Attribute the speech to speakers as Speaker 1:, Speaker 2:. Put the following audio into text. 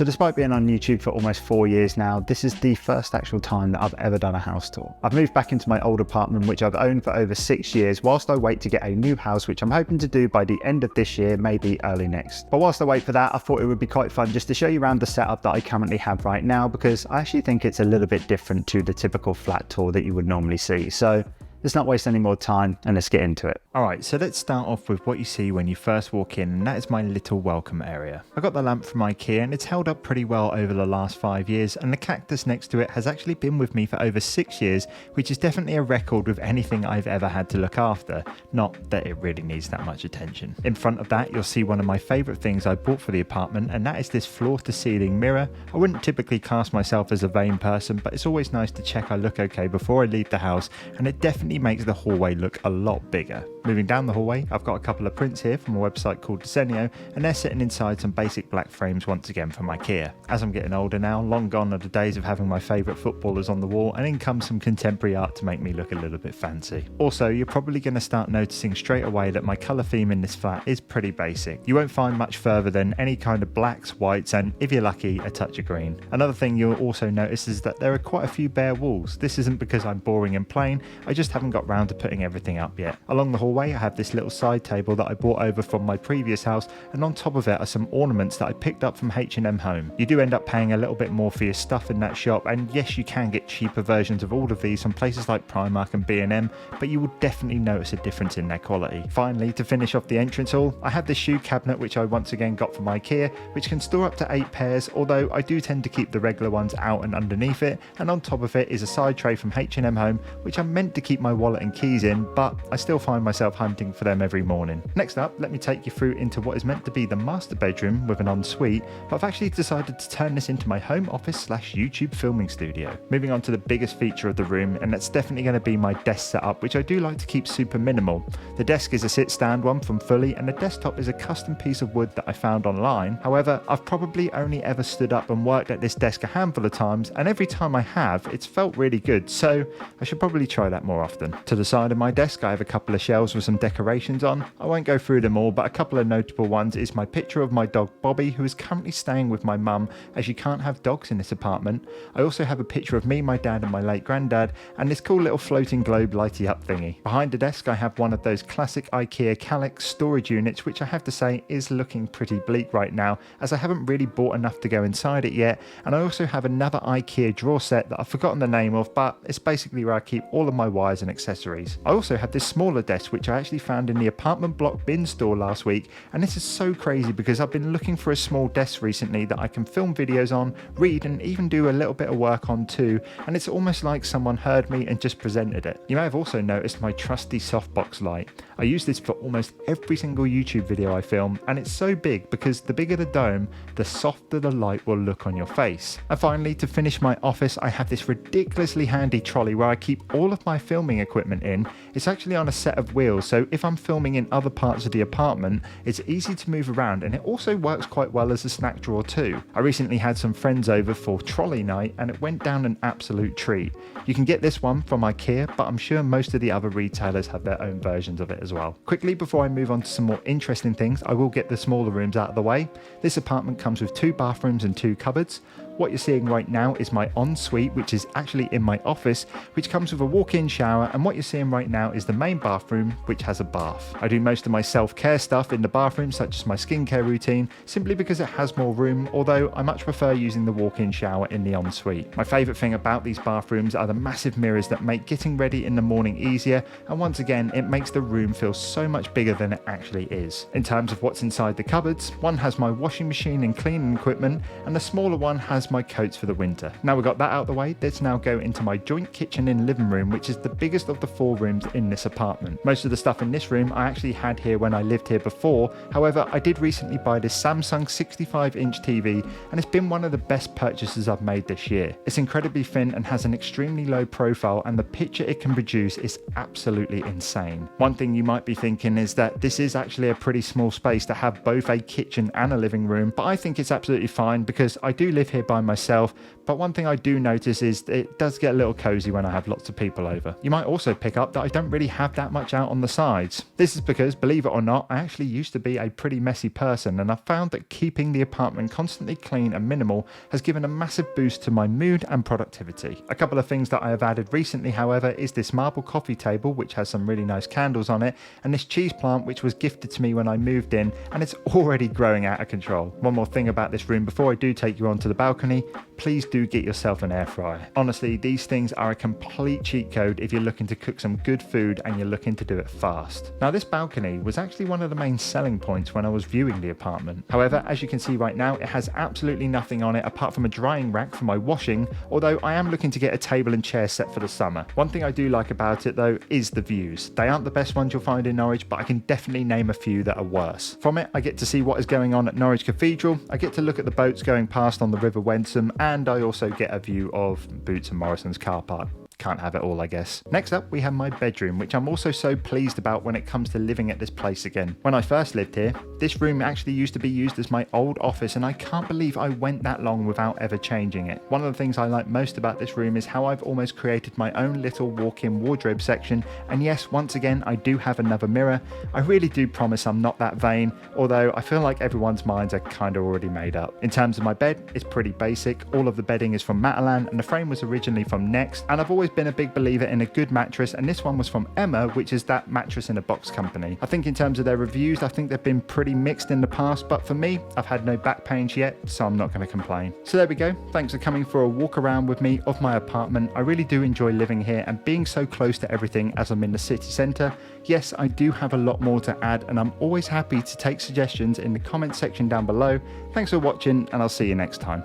Speaker 1: So despite being on YouTube for almost 4 years now, this is the first actual time that I've ever done a house tour. I've moved back into my old apartment, which I've owned for over 6 years, whilst I wait to get a new house, which I'm hoping to do by the end of this year, maybe early next. But whilst I wait for that, I thought it would be quite fun just to show you around the setup that I currently have right now, because I actually think it's a little bit different to the typical flat tour that you would normally see. So let's not waste any more time and let's get into it.
Speaker 2: Alright, so let's start off with what you see when you first walk in, and that is my little welcome area. I got the lamp from IKEA and it's held up pretty well over the last 5 years, and the cactus next to it has actually been with me for over 6 years, which is definitely a record with anything I've ever had to look after. Not that it really needs that much attention. In front of that, you'll see one of my favourite things I bought for the apartment, and that is this floor to ceiling mirror. I wouldn't typically class myself as a vain person, but it's always nice to check I look okay before I leave the house, and it definitely makes the hallway look a lot bigger. Moving down the hallway, I've got a couple of prints here from a website called Desenio, and they're sitting inside some basic black frames once again from IKEA. As I'm getting older now, long gone are the days of having my favourite footballers on the wall, and in comes some contemporary art to make me look a little bit fancy. Also, you're probably going to start noticing straight away that my colour theme in this flat is pretty basic. You won't find much further than any kind of blacks, whites, and if you're lucky, a touch of green. Another thing you'll also notice is that there are quite a few bare walls. This isn't because I'm boring and plain, I just haven't got round to putting everything up yet. Along the hallway, I have this little side table that I brought over from my previous house, and on top of it are some ornaments that I picked up from H&M Home. You do end up paying a little bit more for your stuff in that shop, and yes, you can get cheaper versions of all of these from places like Primark and B&M, but you will definitely notice a difference in their quality. Finally, to finish off the entrance hall, I have this shoe cabinet which I once again got from IKEA, which can store up to 8 pairs, although I do tend to keep the regular ones out and underneath it, and on top of it is a side tray from H&M Home, which I'm meant to keep my wallet and keys in, but I still find myself hunting for them every morning. Next up, let me take you through into what is meant to be the master bedroom with an ensuite, but I've actually decided to turn this into my home office / YouTube filming studio. Moving on to the biggest feature of the room, and that's definitely going to be my desk setup, which I do like to keep super minimal. The desk is a sit stand one from Fully, and the desktop is a custom piece of wood that I found online. However, I've probably only ever stood up and worked at this desk a handful of times, and every time I have, it's felt really good, so I should probably try that more often. To the side of my desk, I have a couple of shelves with some decorations on. I won't go through them all, but a couple of notable ones is my picture of my dog Bobby, who is currently staying with my mum as you can't have dogs in this apartment. I also have a picture of me, my dad and my late granddad, and this cool little floating globe lighty up thingy. Behind the desk I have one of those classic IKEA Calyx storage units, which I have to say is looking pretty bleak right now, as I haven't really bought enough to go inside it yet. And I also have another IKEA drawer set that I've forgotten the name of, but it's basically where I keep all of my wires and accessories. I also have this smaller desk which I actually found in the apartment block bin store last week, and this is so crazy because I've been looking for a small desk recently that I can film videos on, read, and even do a little bit of work on too, and it's almost like someone heard me and just presented it. You may have also noticed my trusty softbox light. I use this for almost every single YouTube video I film, and it's so big because the bigger the dome, the softer the light will look on your face. And finally, to finish my office, I have this ridiculously handy trolley where I keep all of my filming equipment in. It's actually on a set of wheels, so if I'm filming in other parts of the apartment, it's easy to move around, and it also works quite well as a snack drawer too. I recently had some friends over for trolley night, and it went down an absolute treat. You can get this one from IKEA, but I'm sure most of the other retailers have their own versions of it as well. Quickly, before I move on to some more interesting things, I will get the smaller rooms out of the way. This apartment comes with 2 bathrooms and 2 cupboards. What you're seeing right now is my ensuite, which is actually in my office, which comes with a walk-in shower, and what you're seeing right now is the main bathroom, which has a bath. I do most of my self-care stuff in the bathroom, such as my skincare routine, simply because it has more room, although I much prefer using the walk-in shower in the ensuite. My favourite thing about these bathrooms are the massive mirrors that make getting ready in the morning easier, and once again, it makes the room feel so much bigger than it actually is. In terms of what's inside the cupboards, one has my washing machine and cleaning equipment, and the smaller one has my coats for the winter. Now we've got that out of the way, let's now go into my joint kitchen and living room, which is the biggest of the 4 rooms in this apartment. Most of the stuff in this room I actually had here when I lived here before. However, I did recently buy this Samsung 65-inch TV, and it's been one of the best purchases I've made this year. It's incredibly thin and has an extremely low profile, and the picture it can produce is absolutely insane. One thing you might be thinking is that this is actually a pretty small space to have both a kitchen and a living room, but I think it's absolutely fine because I do live here by myself, but one thing I do notice is it does get a little cozy when I have lots of people over. You might also pick up that I don't really have that much out on the sides. This is because, believe it or not, I actually used to be a pretty messy person, and I've found that keeping the apartment constantly clean and minimal has given a massive boost to my mood and productivity. A couple of things that I have added recently, however, is this marble coffee table, which has some really nice candles on it, and this cheese plant, which was gifted to me when I moved in, and it's already growing out of control. One more thing about this room before I do take you onto the balcony: please do get yourself an air fryer. Honestly, these things are a complete cheat code if you're looking to cook some good food and you're looking to do it fast. Now, this balcony was actually one of the main selling points when I was viewing the apartment. However, as you can see right now, it has absolutely nothing on it apart from a drying rack for my washing, although I am looking to get a table and chair set for the summer. One thing I do like about it though is the views. They aren't the best ones you'll find in Norwich, but I can definitely name a few that are worse. From it, I get to see what is going on at Norwich Cathedral, I get to look at the boats going past on the River Wensum, and I also get a view of Boots and Morrison's car park. Can't have it all, I guess. Next up, we have my bedroom, which I'm also so pleased about when it comes to living at this place again. When I first lived here, this room actually used to be used as my old office, and I can't believe I went that long without ever changing it. One of the things I like most about this room is how I've almost created my own little walk-in wardrobe section, and yes, once again, I do have another mirror. I really do promise I'm not that vain, although I feel like everyone's minds are kind of already made up. In terms of my bed, it's pretty basic. All of the bedding is from Matalan, and the frame was originally from Next, and I've always been a big believer in a good mattress, and this one was from Emma, which is that mattress in a box company. I think in terms of their reviews, I think they've been pretty mixed in the past, but for me, I've had no back pains yet, so I'm not going to complain. So there we go. Thanks for coming for a walk around with me of my apartment. I really do enjoy living here and being so close to everything as I'm in the city centre. Yes, I do have a lot more to add, and I'm always happy to take suggestions in the comment section down below. Thanks for watching, and I'll see you next time.